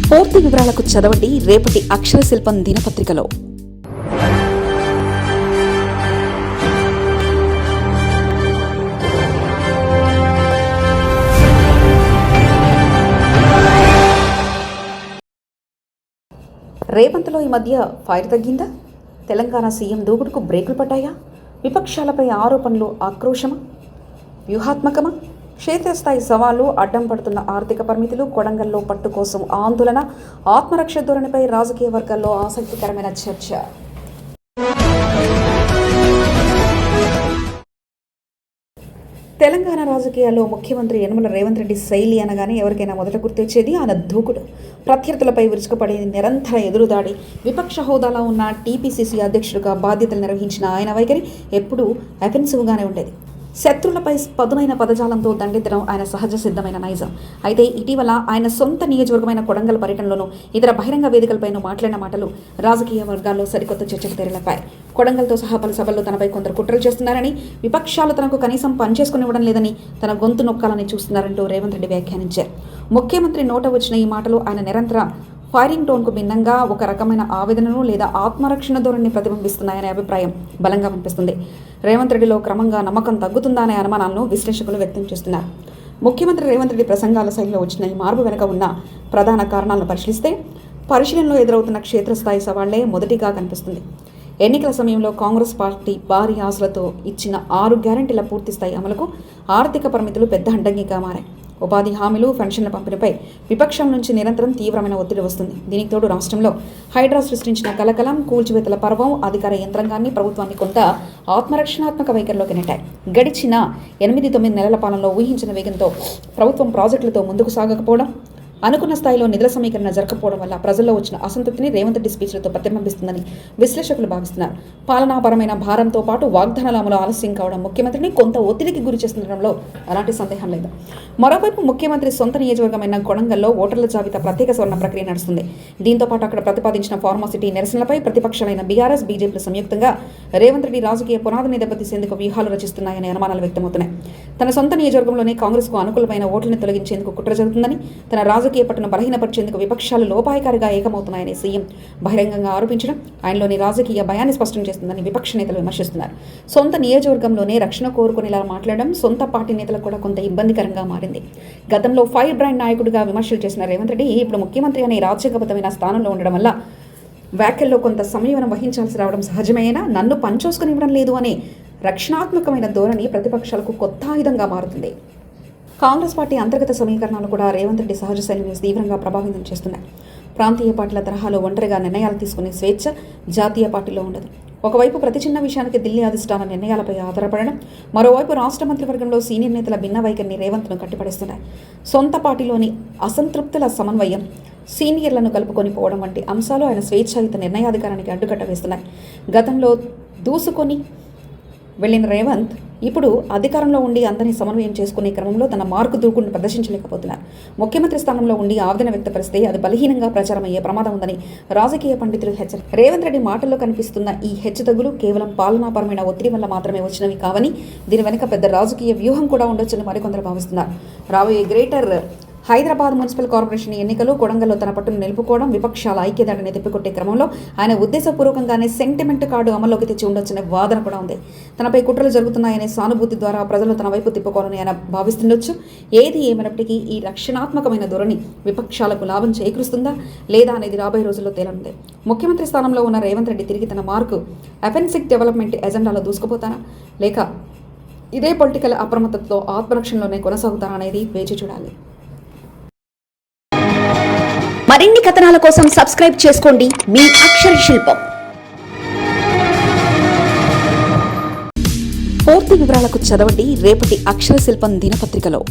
పూర్తి వివరాలకు చదవండి రేపటి అక్షర శిల్పం దినపత్రికలో. రేవంత్లో ఈ మధ్య ఫైర్ తగ్గిందా? తెలంగాణ సీఎం దూకుడుకు బ్రేకులు పడ్డాయా? విపక్షాలపై ఆరోపణలు ఆక్రోశమా, వ్యూహాత్మకమా? క్షేత్రస్థాయి సవాళ్లు, అడ్డం పడుతున్న ఆర్థిక పరిమితులు, కొడంగల్లో పట్టు కోసం ఆందోళన, ఆత్మరక్ష ధోరణిపై రాజకీయ వర్గాల్లో ఆసక్తికరమైన చర్చ. తెలంగాణ రాజకీయాల్లో ముఖ్యమంత్రి యనమల రేవంత్ రెడ్డి శైలి అనగానే ఎవరికైనా మొదట గుర్తొచ్చేది ఆయన దూకుడు. ప్రత్యర్థులపై విరుచుకుపడే నిరంతర ఎదురుదాడి. విపక్ష హోదాలో ఉన్న టీపీసీసీ అధ్యక్షుడిగా బాధ్యతలు నిర్వహించిన ఆయన వైఖరి ఎప్పుడూ అఫెన్సివ్గానే ఉండేది. శత్రులపై పదునైన పదజాలంతో దండెత్తడం ఆయన సహజ సిద్ధమైన నైజం. అయితే ఇటీవల ఆయన సొంత నియోజకవర్గమైన కొడంగల్ పర్యటనలోనూ ఇతర బహిరంగ వేదికలపైన మాట్లాడిన మాటలు రాజకీయ వర్గాల్లో సరికొత్త చర్చకు తెరలేపాయి. కొడంగల్తో సహా పలు సభల్లో తనపై కొందరు కుట్రలు చేస్తున్నారని, విపక్షాలు తనకు కనీసం పనిచేసుకునివ్వడం లేదని, తన గొంతు నొక్కాలని చూస్తున్నారంటూ రేవంత్ రెడ్డి వ్యాఖ్యానించారు. ముఖ్యమంత్రి నోట వచ్చిన ఈ మాటలు ఆయన నిరంతర ఫైరింగ్ టోన్కు భిన్నంగా ఒక రకమైన ఆవేదనను లేదా ఆత్మరక్షణ ధోరణిని ప్రతిబింబిస్తున్నాయనే అభిప్రాయం బలంగా వినిపిస్తుంది. రేవంత్ రెడ్డిలో క్రమంగా నమ్మకం తగ్గుతుందా అనే అనుమానాలను విశ్లేషకులు వ్యక్తం చేస్తున్నారు. ముఖ్యమంత్రి రేవంత్ రెడ్డి ప్రసంగాల శైలిలో వచ్చిన ఈ మార్పు వెనుక ఉన్న ప్రధాన కారణాలను పరిశీలనలో ఎదురవుతున్న క్షేత్రస్థాయి సవాళ్లే మొదటిగా కనిపిస్తుంది. ఎన్నికల సమయంలో కాంగ్రెస్ పార్టీ భారీ ఆశలతో ఇచ్చిన 6 గ్యారంటీల పూర్తిస్థాయి అమలుకు ఆర్థిక పరిమితులు పెద్ద అడ్డంకిగా మారాయి. ఉపాధి హామీలు, పెన్షన్ల పంపిణీపై విపక్షం నుంచి నిరంతరం తీవ్రమైన ఒత్తిడి వస్తుంది. దీనికి తోడు రాష్ట్రంలో హైడ్రా సృష్టించిన కలకలం, కూల్చివేతల పర్వం అధికార యంత్రాంగాన్ని, ప్రభుత్వాన్ని కొంత ఆత్మరక్షణాత్మక వైఖరిలోకి నెట్టాయి. గడిచిన 8-9 నెలల పాలనలో ఊహించిన వేగంతో ప్రభుత్వం ప్రాజెక్టులతో ముందుకు సాగకపోవడం, అనుకున్న స్థాయిలో నిధుల సమీకరణ జరగకపోవడం వల్ల ప్రజల్లో వచ్చిన అసంతృప్తిని రేవంత్ రెడ్డి స్పీచ్లతో ప్రతిబింబిస్తుందని విశ్లేషకులు భావిస్తున్నారు. పాలనాపరమైన భారంతో పాటు వాగ్దానాల అమలు ఆలస్యం కావడం ముఖ్యమంత్రిని కొంత ఒత్తిడికి గురి చేస్తుండడంలో ఎలాంటి సందేహం లేదు. మరోవైపు ముఖ్యమంత్రి సొంత నియోజకవర్గమైన కొడంగల్లో ఓటర్ల జాబితా ప్రత్యేక సవరణ ప్రక్రియ నడుస్తుంది. దీంతో పాటు అక్కడ ప్రతిపాదించిన ఫార్మాసిటీ నిరసనలపై ప్రతిపక్షాలైన బీఆర్ఎస్, బీజేపీలు సంయుక్తంగా రేవంత్ రెడ్డి రాజకీయ పునాదిని దెబ్బతీసేందుకు వ్యూహాలు రచిస్తున్నాయనే అనుమానాలు వ్యక్తమవుతున్నాయి. తన సొంత నియోజకవర్గంలోనే కాంగ్రెస్కు అనుకూలమైన ఓట్లను తొలగించేందుకు కుట్ర జరుగుతుందని, తన రాజకీయ పట్టును బలహీనపరిచేందుకు విపక్షాలు లోపాయకారిగా ఏకమవుతున్నాయని సీఎం బహిరంగంగా ఆరోపించడం ఆయనలోని రాజకీయ భయాన్ని స్పష్టం చేస్తుందని విపక్ష నేతలు విమర్శిస్తున్నారు. సొంత నియోజకవర్గంలోనే రక్షణ కోరుకునేలా మాట్లాడడం సొంత పార్టీ నేతలకు కూడా కొంత ఇబ్బందికరంగా మారింది. గతంలో ఫైర్ బ్రాండ్ నాయకుడిగా విమర్శలు చేసిన రేవంత్ రెడ్డి ఇప్పుడు ముఖ్యమంత్రి అనే రాజ్యాంగబద్ధమైన స్థానంలో ఉండడం వల్ల వ్యాఖ్యల్లో కొంత సంయమనం వహించాల్సి రావడం సహజమేనా? నన్ను పనిచేసుకుని ఇవ్వడం లేదు అనే రక్షణాత్మకమైన ధోరణి ప్రతిపక్షాలకు కొత్త ఆయుధంగా మారుతుంది. కాంగ్రెస్ పార్టీ అంతర్గత సమీకరణాలు కూడా రేవంత్ రెడ్డి సహజ శైలిని తీవ్రంగా ప్రభావితం చేస్తున్నాయి. ప్రాంతీయ పార్టీల తరహాలో ఒంటరిగా నిర్ణయాలు తీసుకునే స్వేచ్ఛ జాతీయ పార్టీలో ఉండదు. ఒకవైపు ప్రతి చిన్న విషయానికి ఢిల్లీ అధిష్టాన నిర్ణయాలపై ఆధారపడడం, మరోవైపు రాష్ట్ర మంత్రివర్గంలో సీనియర్ నేతల భిన్న వైఖరిని రేవంత్ను కట్టిపడేస్తున్నాయి. సొంత పార్టీలోని అసంతృప్తుల సమన్వయం, సీనియర్లను కలుపుకొని పోవడం వంటి అంశాలు ఆయన స్వేచ్ఛాయుత నిర్ణయాధికారానికి అడ్డుకట్ట వేస్తున్నాయి. గతంలో దూసుకొని వెళ్లిన రేవంత్ ఇప్పుడు అధికారంలో ఉండి అందరినీ సమన్వయం చేసుకునే క్రమంలో తన మార్కు దూకుడును ప్రదర్శించలేకపోతున్నారు. ముఖ్యమంత్రి స్థానంలో ఉండి ఆవేదన వ్యక్తపరిస్తే అది బలహీనంగా ప్రచారం అయ్యే ప్రమాదం ఉందని రాజకీయ పండితులు హెచ్చరిస్తారు. రేవంత్ రెడ్డి మాటల్లో కనిపిస్తున్న ఈ హెచ్చుతగ్గులు కేవలం పాలనాపరమైన ఒత్తిడి వల్ల మాత్రమే వచ్చినవి కావని, దీని వెనుక పెద్ద రాజకీయ వ్యూహం కూడా ఉండొచ్చని మరికొందరు భావిస్తున్నారు. రాబోయే గ్రేటర్ హైదరాబాద్ మున్సిపల్ కార్పొరేషన్ ఎన్నికలు కొడంగల్లో తన పట్టును నిలుపుకోవడం, విపక్షాల ఐక్యదాటిని తిప్పికొట్టే క్రమంలో ఆయన ఉద్దేశపూర్వకంగానే సెంటిమెంట్ కార్డు అమల్లోకి తెచ్చి ఉండొచ్చనే వాదన కూడా ఉంది. తనపై కుట్రలు జరుగుతున్నాయనే సానుభూతి ద్వారా ప్రజలు తన వైపు తిప్పుకోవాలని ఆయన భావిస్తుండొచ్చు. ఏది ఏమైనప్పటికీ ఈ రక్షణాత్మకమైన ధోరణి విపక్షాలకు లాభం చేకూరుస్తుందా లేదా అనేది రాబోయే రోజుల్లో తేలనుంది. ముఖ్యమంత్రి స్థానంలో ఉన్న రేవంత్ రెడ్డి తిరిగి తన మార్కు అఫెన్సిక్ డెవలప్మెంట్ ఎజెండాలో దూసుకుపోతారా, లేక ఇదే పొలిటికల్ అప్రమత్తతో ఆత్మరక్షణలోనే కొనసాగుతారా అనేది వేచి చూడాలి. మరిన్ని కథనాల కోసం సబ్స్క్రైబ్ చేసుకోండి మీ అక్షర శిల్పం. పూర్తి వివరాలకు చదవండి రేపటి అక్షర శిల్పం దినపత్రికలో.